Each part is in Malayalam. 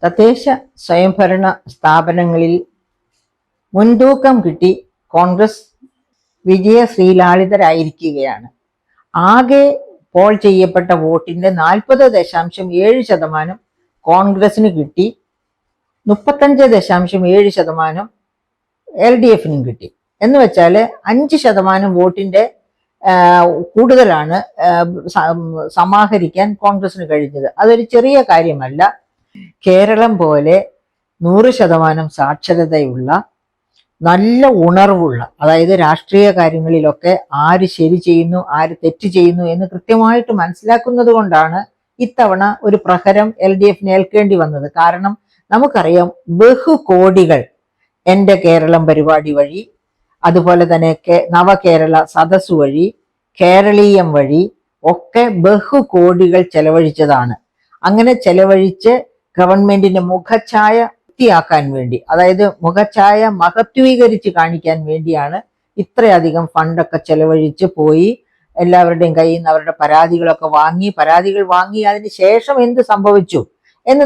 തദ്ദേശ സ്വയംഭരണ സ്ഥാപനങ്ങളിൽ മുൻതൂക്കം കിട്ടി കോൺഗ്രസ് വിജയശ്രീലാളിതരായിരിക്കുകയാണ്. ആകെ പോൾ ചെയ്യപ്പെട്ട വോട്ടിന്റെ 40.7% കോൺഗ്രസിന് കിട്ടി, 35.7% LDFിനും കിട്ടി. എന്ന് വെച്ചാൽ 5% വോട്ടിന്റെ കൂടുതലാണ് സമാഹരിക്കാൻ കോൺഗ്രസിന് കഴിഞ്ഞത്. അതൊരു ചെറിയ കാര്യമല്ല. കേരളം പോലെ 100% സാക്ഷരതയുള്ള, നല്ല ഉണർവുള്ള, അതായത് രാഷ്ട്രീയ കാര്യങ്ങളിലൊക്കെ ആര് ശരി ചെയ്യുന്നു ആര് തെറ്റ് ചെയ്യുന്നു എന്ന് കൃത്യമായിട്ട് മനസ്സിലാക്കുന്നത് കൊണ്ടാണ് ഇത്തവണ ഒരു പ്രഹരം LDFിന് ഏൽക്കേണ്ടി വന്നത്. കാരണം നമുക്കറിയാം, ബഹുകോടികൾ എൻ്റെ കേരളം പരിപാടി വഴി, അതുപോലെ തന്നെ നവകേരള സദസ് വഴി, കേരളീയം വഴി ഒക്കെ ബഹുകോടികൾ ചെലവഴിച്ചതാണ്. അങ്ങനെ ചെലവഴിച്ച് ഗവൺമെന്റിന്റെ മുഖഛായ വൃത്തിയാക്കാൻ വേണ്ടി, അതായത് മുഖഛായ മഹത്വീകരിച്ച് കാണിക്കാൻ വേണ്ടിയാണ് ഇത്രയധികം ഫണ്ടൊക്കെ ചെലവഴിച്ച് പോയി എല്ലാവരുടെയും കയ്യിൽ നിന്ന് അവരുടെ പരാതികൾ വാങ്ങി അതിന് ശേഷം എന്ത് സംഭവിച്ചു എന്ന്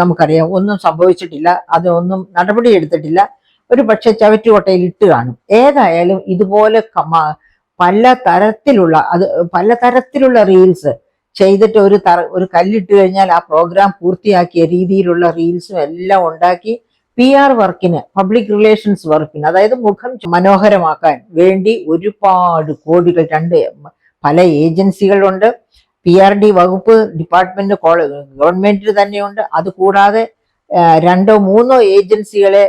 നമുക്കറിയാം. ഒന്നും സംഭവിച്ചിട്ടില്ല, അതൊന്നും നടപടി എടുത്തിട്ടില്ല. ഒരു പക്ഷെ ചവറ്റുകൊട്ടയിൽ ഇട്ട് കാണും. ഏതായാലും ഇതുപോലെ പലതരത്തിലുള്ള റീൽസ് ചെയ്തിട്ട് ഒരു കല്ലിട്ട് കഴിഞ്ഞാൽ ആ പ്രോഗ്രാം പൂർത്തിയാക്കിയ രീതിയിലുള്ള റീൽസും എല്ലാം ഉണ്ടാക്കി PR വർക്കിന്, പബ്ലിക് റിലേഷൻസ് വർക്കിന്, അതായത് മുഖം മനോഹരമാക്കാൻ വേണ്ടി ഒരുപാട് കോടികൾ, പല ഏജൻസികളുണ്ട്. PRD വകുപ്പ് ഡിപ്പാർട്ട്മെന്റ് ഗവൺമെന്റിന് തന്നെയുണ്ട്. അതുകൂടാതെ 2-3 ഏജൻസികളെ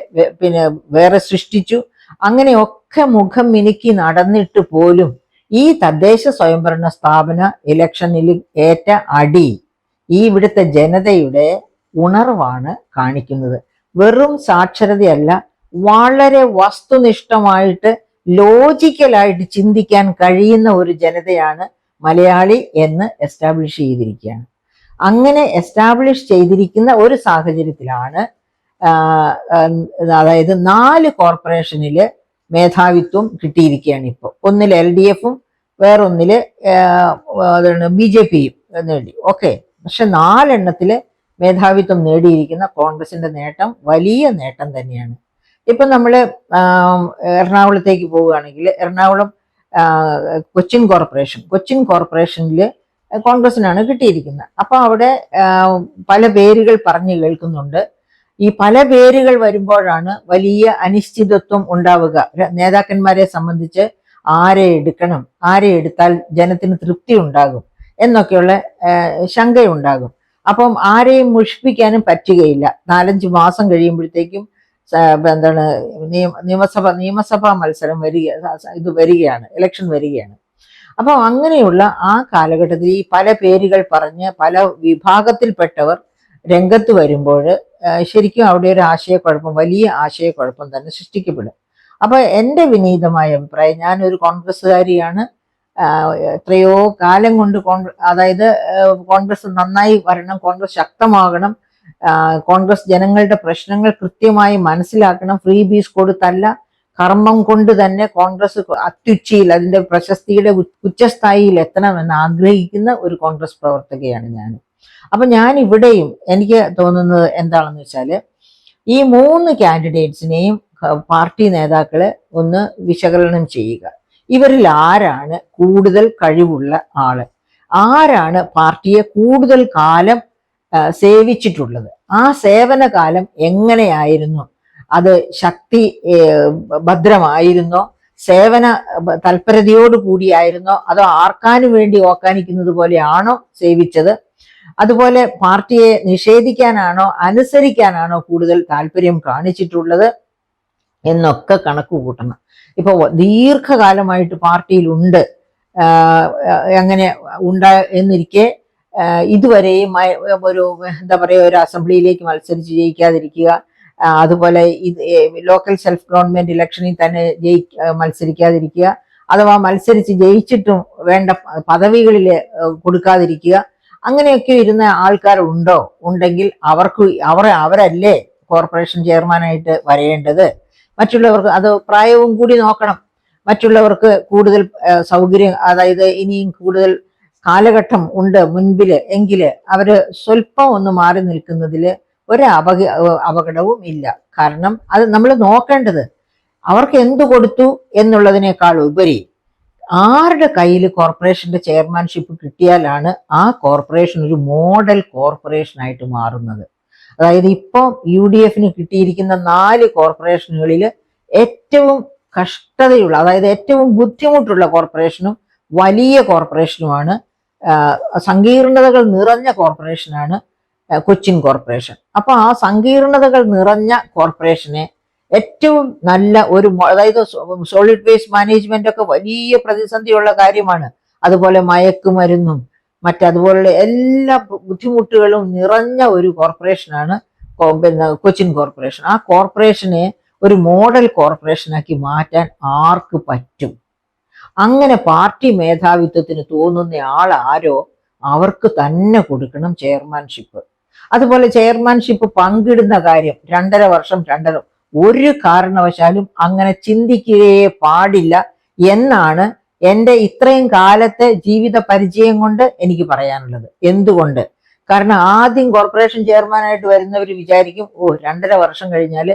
വേറെ സൃഷ്ടിച്ചു. അങ്ങനെയൊക്കെ മുഖം മിനുക്കി നടന്നിട്ട് പോലും ഈ തദ്ദേശ സ്വയംഭരണ സ്ഥാപന ഇലക്ഷനിൽ ഏറ്റ അടി ഈ ഇവിടുത്തെ ജനതയുടെ ഉണർവാണ് കാണിക്കുന്നത്. വെറും സാക്ഷരതയല്ല, വളരെ വസ്തുനിഷ്ഠമായിട്ട് ലോജിക്കലായിട്ട് ചിന്തിക്കാൻ കഴിയുന്ന ഒരു ജനതയാണ് മലയാളി എന്ന് എസ്റ്റാബ്ലിഷ് ചെയ്തിരിക്കുകയാണ്. അങ്ങനെ എസ്റ്റാബ്ലിഷ് ചെയ്തിരിക്കുന്ന ഒരു സാഹചര്യത്തിലാണ് അതായത് 4 കോർപ്പറേഷനില് മേധാവിത്വം കിട്ടിയിരിക്കുകയാണ് ഇപ്പോൾ. ഒന്നിൽ LDFും വേറൊന്നില് BJPയും നേടി. ഓക്കെ, പക്ഷെ 4 എണ്ണത്തില് മേധാവിത്വം നേടിയിരിക്കുന്ന കോൺഗ്രസിന്റെ നേട്ടം വലിയ നേട്ടം തന്നെയാണ്. ഇപ്പൊ നമ്മള് എറണാകുളത്തേക്ക് പോവുകയാണെങ്കിൽ, എറണാകുളം കൊച്ചിൻ കോർപ്പറേഷനിൽ കോൺഗ്രസിനാണ് കിട്ടിയിരിക്കുന്നത്. അപ്പൊ അവിടെ പല പേരുകൾ പറഞ്ഞു കേൾക്കുന്നുണ്ട്. ഈ പല പേരുകൾ വരുമ്പോഴാണ് വലിയ അനിശ്ചിതത്വം ഉണ്ടാവുക. നേതാക്കന്മാരെ സംബന്ധിച്ച് ആരെ എടുക്കണം, ആരെ എടുത്താൽ ജനത്തിന് തൃപ്തി ഉണ്ടാകും എന്നൊക്കെയുള്ള ശങ്കയുണ്ടാകും. അപ്പം ആരെയും മുഷിപ്പിക്കാനും പറ്റുകയില്ല. 4-5 മാസം കഴിയുമ്പോഴത്തേക്കും നിയമസഭാ മത്സരം വരികയാണ്, ഇലക്ഷൻ വരികയാണ്. അപ്പൊ അങ്ങനെയുള്ള ആ കാലഘട്ടത്തിൽ ഈ പല പേരുകൾ പറഞ്ഞ് പല വിഭാഗത്തിൽപ്പെട്ടവർ രംഗത്ത് വരുമ്പോൾ ശരിക്കും അവിടെ ഒരു വലിയ ആശയക്കുഴപ്പം തന്നെ സൃഷ്ടിക്കപ്പെടും. അപ്പൊ എൻ്റെ വിനീതമായ അഭിപ്രായം, ഞാനൊരു കോൺഗ്രസ്സുകാരിയാണ്. എത്രയോ കാലം കൊണ്ട് അതായത് കോൺഗ്രസ് നന്നായി വരണം, കോൺഗ്രസ് ശക്തമാകണം, കോൺഗ്രസ് ജനങ്ങളുടെ പ്രശ്നങ്ങൾ കൃത്യമായി മനസ്സിലാക്കണം, ഫ്രീ ബീസ് കൊടുത്തല്ല, കർമ്മം കൊണ്ട് തന്നെ കോൺഗ്രസ് അത്യുച്ചയിൽ, അതിന്റെ പ്രശസ്തിയുടെ ഉച്ചസ്ഥായിയിൽ എത്തണമെന്ന് ആഗ്രഹിക്കുന്ന ഒരു കോൺഗ്രസ് പ്രവർത്തകയാണ് ഞാൻ. അപ്പൊ ഞാൻ ഇവിടെയും എനിക്ക് തോന്നുന്നത് എന്താണെന്ന് വെച്ചാൽ, ഈ 3 കാൻഡിഡേറ്റ്സിനെയും പാർട്ടി നേതാക്കള് ഒന്ന് വിശകലനം ചെയ്യുക. ഇവരിൽ ആരാണ് കൂടുതൽ കഴിവുള്ള ആള്, ആരാണ് പാർട്ടിയെ കൂടുതൽ കാലം സേവിച്ചിട്ടുള്ളത്, ആ സേവനകാലം എങ്ങനെയായിരുന്നു, അത് ശക്തി ഭദ്രമായിരുന്നോ, സേവന തൽപരതയോട് കൂടിയായിരുന്നോ, അതോ ആർക്കാനു വേണ്ടി ഓക്കാനിക്കുന്നത് പോലെയാണോ സേവിച്ചത്, അതുപോലെ പാർട്ടിയെ നിഷേധിക്കാനാണോ അനുസരിക്കാനാണോ കൂടുതൽ താല്പര്യം കാണിച്ചിട്ടുള്ളത് എന്നൊക്കെ കണക്ക് കൂട്ടണം. ഇപ്പൊ ദീർഘകാലമായിട്ട് പാർട്ടിയിലുണ്ട്, അങ്ങനെ എന്നിരിക്കെ ഇതുവരെയും ഒരു ഒരു അസംബ്ലിയിലേക്ക് മത്സരിച്ച് ജയിക്കാതിരിക്കുക, അതുപോലെ ലോക്കൽ സെൽഫ് ഗവൺമെന്റ് ഇലക്ഷനിൽ തന്നെ മത്സരിക്കാതിരിക്കുക, അഥവാ മത്സരിച്ച് ജയിച്ചിട്ടും വേണ്ട പദവികളിൽ കൊടുക്കാതിരിക്കുക, അങ്ങനെയൊക്കെ ഇരുന്ന ആൾക്കാർ ഉണ്ടെങ്കിൽ അവരല്ലേ കോർപ്പറേഷൻ ചെയർമാനായിട്ട് വരേണ്ടത്. മറ്റുള്ളവർക്ക് അത് പ്രായവും കൂടി നോക്കണം. മറ്റുള്ളവർക്ക് കൂടുതൽ സൗകര്യം, അതായത് ഇനിയും കൂടുതൽ കാലഘട്ടം ഉണ്ട് മുൻപില് എങ്കില് അവര് സ്വല്പം ഒന്ന് മാറി നിൽക്കുന്നതില് ഒരു അപകടവും ഇല്ല. കാരണം അത് നമ്മൾ നോക്കേണ്ടത് അവർക്ക് എന്തു കൊടുത്തു എന്നുള്ളതിനേക്കാൾ ഉപരി ആരുടെ കയ്യിൽ കോർപ്പറേഷന്റെ ചെയർമാൻഷിപ്പ് കിട്ടിയാലാണ് ആ കോർപ്പറേഷൻ ഒരു മോഡൽ കോർപ്പറേഷൻ ആയിട്ട് മാറുന്നത്. അതായത് ഇപ്പോൾ UDFന് കിട്ടിയിരിക്കുന്ന 4 കോർപ്പറേഷനുകളിൽ ഏറ്റവും കഷ്ടതയുള്ള, അതായത് ഏറ്റവും ബുദ്ധിമുട്ടുള്ള കോർപ്പറേഷനും വലിയ കോർപ്പറേഷനുമാണ്, സങ്കീർണതകൾ നിറഞ്ഞ കോർപ്പറേഷനാണ് കൊച്ചിൻ കോർപ്പറേഷൻ. അപ്പൊ ആ സങ്കീർണതകൾ നിറഞ്ഞ കോർപ്പറേഷനെ ഏറ്റവും നല്ല ഒരു, അതായത് സോളിഡ് വേസ്റ്റ് മാനേജ്മെന്റ് ഒക്കെ വലിയ പ്രതിസന്ധിയുള്ള കാര്യമാണ്. അതുപോലെ മയക്കുമരുന്നും മറ്റതുപോലുള്ള എല്ലാ ബുദ്ധിമുട്ടുകളും നിറഞ്ഞ ഒരു കോർപ്പറേഷനാണ് കൊച്ചിൻ കോർപ്പറേഷൻ. ആ കോർപ്പറേഷനെ ഒരു മോഡൽ കോർപ്പറേഷനാക്കി മാറ്റാൻ ആർക്ക് പറ്റും? അങ്ങനെ പാർട്ടി മേധാവിത്വത്തിന് തോന്നുന്ന ആരോ അവർക്ക് തന്നെ കൊടുക്കണം ചെയർമാൻഷിപ്പ്. അതുപോലെ ചെയർമാൻഷിപ്പ് പങ്കിടുന്ന കാര്യം 2.5 വർഷം ഒരു കാരണവശാലും അങ്ങനെ ചിന്തിക്കുകയേ പാടില്ല എന്നാണ് എൻ്റെ ഇത്രയും കാലത്തെ ജീവിത പരിചയം കൊണ്ട് എനിക്ക് പറയാനുള്ളത്. എന്തുകൊണ്ട്? കാരണം ആദ്യം കോർപ്പറേഷൻ ചെയർമാനായിട്ട് വരുന്നവർ വിചാരിക്കും, 2.5 വർഷം കഴിഞ്ഞാൽ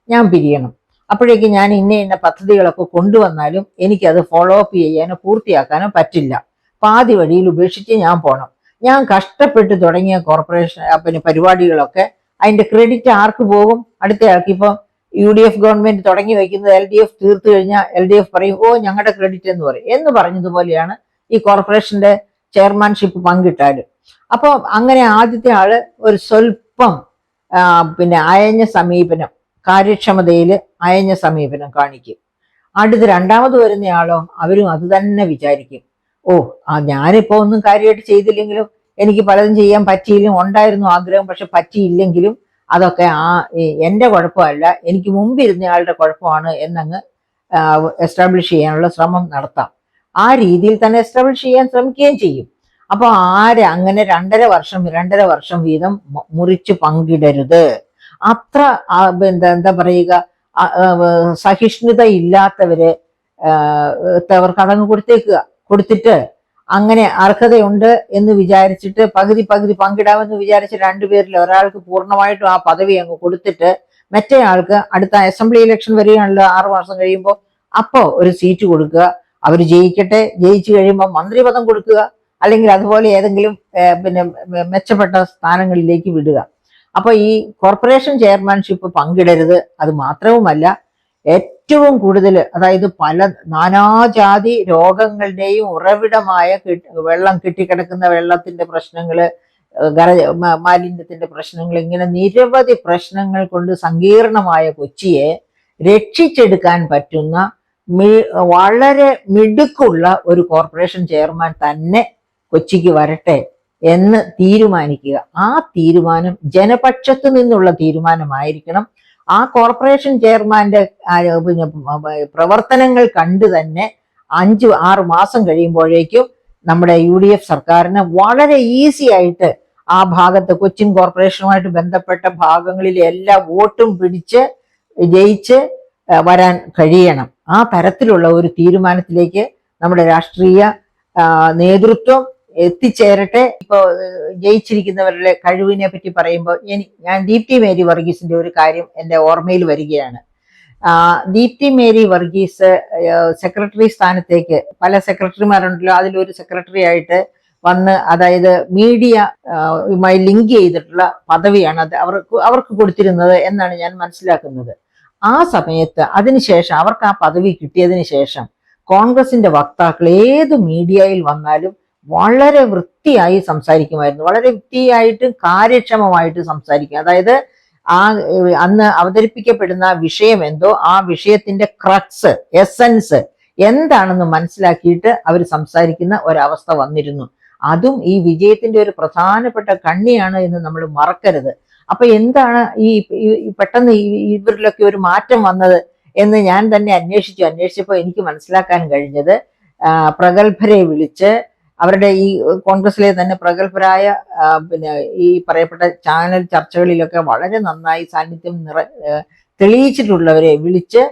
ഞാൻ പിരിയണം, അപ്പോഴേക്കും ഞാൻ ഇന്ന പദ്ധതികളൊക്കെ കൊണ്ടുവന്നാലും എനിക്കത് ഫോളോ അപ്പ് ചെയ്യാനോ പൂർത്തിയാക്കാനോ പറ്റില്ല, പാതി വഴിയിൽ ഉപേക്ഷിച്ച് ഞാൻ പോകണം. ഞാൻ കഷ്ടപ്പെട്ട് തുടങ്ങിയ കോർപ്പറേഷൻ പരിപാടികളൊക്കെ അതിന്റെ ക്രെഡിറ്റ് ആർക്ക് പോകും? അടുത്തയാൾക്ക്. ഇപ്പം UDF ഗവൺമെന്റ് തുടങ്ങി വയ്ക്കുന്നത് LDF തീർത്തു കഴിഞ്ഞാൽ LDF പറയും, ഞങ്ങളുടെ ക്രെഡിറ്റ് എന്ന് പറയും. എന്ന് പറഞ്ഞതുപോലെയാണ് ഈ കോർപ്പറേഷന്റെ ചെയർമാൻഷിപ്പ് പങ്കിട്ടാലും. അപ്പോൾ അങ്ങനെ ആദ്യത്തെ ആള് ഒരു സ്വല്പം അയഞ്ഞ സമീപനം, കാര്യക്ഷമതയിൽ അയഞ്ഞ സമീപനം കാണിക്കും. അടുത്ത് രണ്ടാമത് വരുന്നയാളോ അവരും അത് തന്നെ വിചാരിക്കും, ഞാനിപ്പോ ഒന്നും കാര്യമായിട്ട് ചെയ്തില്ലെങ്കിലും എനിക്ക് പലതും ചെയ്യാൻ പറ്റിയില്ലെങ്കിൽ, ഉണ്ടായിരുന്നു ആഗ്രഹം പക്ഷെ പറ്റിയില്ലെങ്കിലും അതൊക്കെ എൻ്റെ കുഴപ്പമല്ല, എനിക്ക് മുമ്പിരുന്നയാളുടെ കുഴപ്പമാണ് എന്നങ്ങ് എസ്റ്റാബ്ലിഷ് ചെയ്യാനുള്ള ശ്രമം നടത്താം. ആ രീതിയിൽ തന്നെ എസ്റ്റാബ്ലിഷ് ചെയ്യാൻ ശ്രമിക്കുകയും ചെയ്യും. അപ്പോൾ അങ്ങനെ 2.5 വർഷം വീതം മുറിച്ച് പങ്കിടരുത്. അത്ര എന്താ പറയുക, സഹിഷ്ണുത ഇല്ലാത്തവര് അവർക്ക് അതങ്ങ് കൊടുത്തിട്ട് അങ്ങനെ അർഹതയുണ്ട് എന്ന് വിചാരിച്ചിട്ട് പകുതി പങ്കിടാമെന്ന് വിചാരിച്ച് 2 പേരിൽ ഒരാൾക്ക് പൂർണ്ണമായിട്ടും ആ പദവി അങ്ങ് കൊടുത്തിട്ട് മറ്റേ ആൾക്ക് അടുത്ത അസംബ്ലി ഇലക്ഷൻ വരികയാണല്ലോ 6 മാസം കഴിയുമ്പോൾ, അപ്പോ ഒരു സീറ്റ് കൊടുക്കുക, അവർ ജയിക്കട്ടെ, ജയിച്ചു കഴിയുമ്പോൾ മന്ത്രിപദം കൊടുക്കുക, അല്ലെങ്കിൽ അതുപോലെ ഏതെങ്കിലും മെച്ചപ്പെട്ട സ്ഥാനങ്ങളിലേക്ക് വിടുക. അപ്പൊ ഈ കോർപ്പറേഷൻ ചെയർമാൻഷിപ്പ് പങ്കിടരുത്. അത് മാത്രവുമല്ല, ഏറ്റവും കൂടുതൽ, അതായത് പല നാനാജാതി രോഗങ്ങളുടെയും ഉറവിടമായ വെള്ളം കെട്ടിക്കിടക്കുന്ന വെള്ളത്തിന്റെ പ്രശ്നങ്ങള്, മാലിന്യത്തിന്റെ പ്രശ്നങ്ങൾ, ഇങ്ങനെ നിരവധി പ്രശ്നങ്ങൾ കൊണ്ട് സങ്കീർണമായ കൊച്ചിയെ രക്ഷിച്ചെടുക്കാൻ പറ്റുന്ന വളരെ മിടുക്കുള്ള ഒരു കോർപ്പറേഷൻ ചെയർമാൻ തന്നെ കൊച്ചിക്ക് വരട്ടെ എന്ന് തീരുമാനിക്കുക. ആ തീരുമാനം ജനപക്ഷത്തു നിന്നുള്ള തീരുമാനമായിരിക്കണം. ആ കോർപ്പറേഷൻ ചെയർമാന്റെ പ്രവർത്തനങ്ങൾ കണ്ടു തന്നെ 5-6 മാസം കഴിയുമ്പോഴേക്കും നമ്മുടെ UDF സർക്കാരിന് വളരെ ഈസി ആയിട്ട് ആ ഭാഗത്ത് കൊച്ചിൻ കോർപ്പറേഷനുമായിട്ട് ബന്ധപ്പെട്ട ഭാഗങ്ങളിൽ എല്ലാ വോട്ടും പിടിച്ച് ജയിച്ച് വരാൻ കഴിയണം. ആ തരത്തിലുള്ള ഒരു തീരുമാനത്തിലേക്ക് നമ്മുടെ രാഷ്ട്രീയ നേതൃത്വം എത്തിച്ചേരട്ടെ. ഇപ്പൊ ജയിച്ചിരിക്കുന്നവരുടെ കഴിവിനെ പറ്റി പറയുമ്പോൾ ഞാൻ ദീപ്തി മേരി വർഗീസിന്റെ ഒരു കാര്യം എൻ്റെ ഓർമ്മയിൽ വരികയാണ്. ദീപ്തി മേരി വർഗീസ് സെക്രട്ടറി സ്ഥാനത്തേക്ക്, പല സെക്രട്ടറിമാരുണ്ടല്ലോ, അതിലൊരു സെക്രട്ടറി ആയിട്ട് വന്ന്, അതായത് മീഡിയയുമായി ലിങ്ക് ചെയ്തിട്ടുള്ള പദവിയാണ് അത് അവർക്ക് കൊടുത്തിരുന്നത് എന്നാണ് ഞാൻ മനസ്സിലാക്കുന്നത്. ആ സമയത്ത് അതിനുശേഷം അവർക്ക് ആ പദവി കിട്ടിയതിന് ശേഷം കോൺഗ്രസിന്റെ വക്താക്കൾ ഏത് മീഡിയയിൽ വന്നാലും വളരെ വൃത്തിയായി സംസാരിക്കുമായിരുന്നു, വളരെ വൃത്തിയായിട്ടും കാര്യക്ഷമമായിട്ട് സംസാരിക്കും. അതായത് അന്ന് അവതരിപ്പിക്കപ്പെടുന്ന വിഷയം എന്തോ ആ വിഷയത്തിന്റെ ക്രക്സ്, എസൻസ് എന്താണെന്ന് മനസ്സിലാക്കിയിട്ട് അവർ സംസാരിക്കുന്ന ഒരവസ്ഥ വന്നിരുന്നു. അതും ഈ വിജയത്തിന്റെ ഒരു പ്രധാനപ്പെട്ട കണ്ണിയാണ് എന്ന് നമ്മൾ മറക്കരുത്. അപ്പൊ എന്താണ് ഈ പെട്ടെന്ന് ഇവരിലൊക്കെ ഒരു മാറ്റം വന്നത് എന്ന് ഞാൻ തന്നെ അന്വേഷിച്ചപ്പോൾ എനിക്ക് മനസ്സിലാക്കാൻ കഴിഞ്ഞത്, പ്രഗത്ഭരെ വിളിച്ച് അവരുടെ ഈ കോൺഗ്രസിലെ തന്നെ പ്രഗത്ഭരായ ഈ പറയപ്പെട്ട ചാനൽ ചർച്ചകളിലൊക്കെ വളരെ നന്നായി സാന്നിധ്യം തെളിയിച്ചിട്ടുള്ളവരെ വിളിച്ച്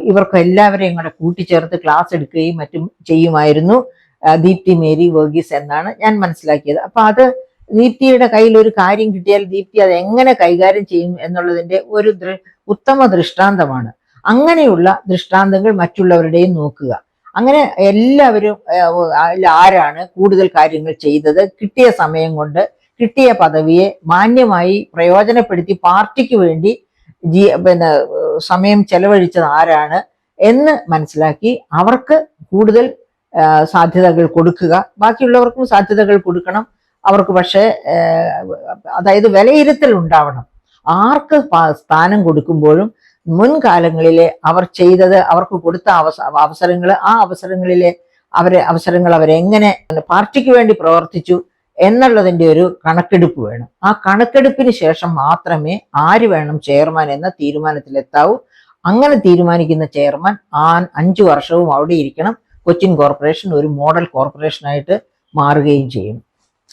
ഇവർക്ക് എല്ലാവരെയും കൂടെ കൂട്ടിച്ചേർത്ത് ക്ലാസ് എടുക്കുകയും മറ്റും ചെയ്യുമായിരുന്നു ദീപ്തി മേരി വർഗീസ് എന്നാണ് ഞാൻ മനസ്സിലാക്കിയത്. അപ്പൊ അത് ദീപ്തിയുടെ കയ്യിൽ ഒരു കാര്യം കിട്ടിയാൽ ദീപ്തി അത് എങ്ങനെ കൈകാര്യം ചെയ്യും എന്നുള്ളതിന്റെ ഒരു ഉത്തമ ദൃഷ്ടാന്തമാണ്. അങ്ങനെയുള്ള ദൃഷ്ടാന്തങ്ങൾ മറ്റുള്ളവരുടെയും നോക്കുക. അങ്ങനെ എല്ലാവരും ആരാണ് കൂടുതൽ കാര്യങ്ങൾ ചെയ്തത്, കിട്ടിയ സമയം കൊണ്ട് കിട്ടിയ പദവിയെ മാന്യമായി പ്രയോജനപ്പെടുത്തി പാർട്ടിക്ക് വേണ്ടി സമയം ചെലവഴിച്ചത് ആരാണ് എന്ന് മനസ്സിലാക്കി അവർക്ക് കൂടുതൽ സാധ്യതകൾ കൊടുക്കുക. ബാക്കിയുള്ളവർക്കും സാധ്യതകൾ കൊടുക്കണം. അവർക്ക് പക്ഷേ അതായത് വിലയിരുത്തൽ ഉണ്ടാവണം. ആർക്ക് സ്ഥാനം കൊടുക്കുമ്പോഴും മുൻകാലങ്ങളിലെ അവർ ചെയ്തത്, അവർക്ക് കൊടുത്ത അവസരങ്ങൾ, ആ അവസരങ്ങൾ അവരെങ്ങനെ പാർട്ടിക്ക് വേണ്ടി പ്രവർത്തിച്ചു എന്നുള്ളതിന്റെ ഒരു കണക്കെടുപ്പ് വേണം. ആ കണക്കെടുപ്പിന് ശേഷം മാത്രമേ ആര് വേണം ചെയർമാൻ എന്ന തീരുമാനത്തിലെത്താവൂ. അങ്ങനെ തീരുമാനിക്കുന്ന ചെയർമാൻ 5 വർഷവും അവിടെ ഇരിക്കണം. കൊച്ചിൻ കോർപ്പറേഷൻ ഒരു മോഡൽ കോർപ്പറേഷനായിട്ട് മാറുകയും ചെയ്യും.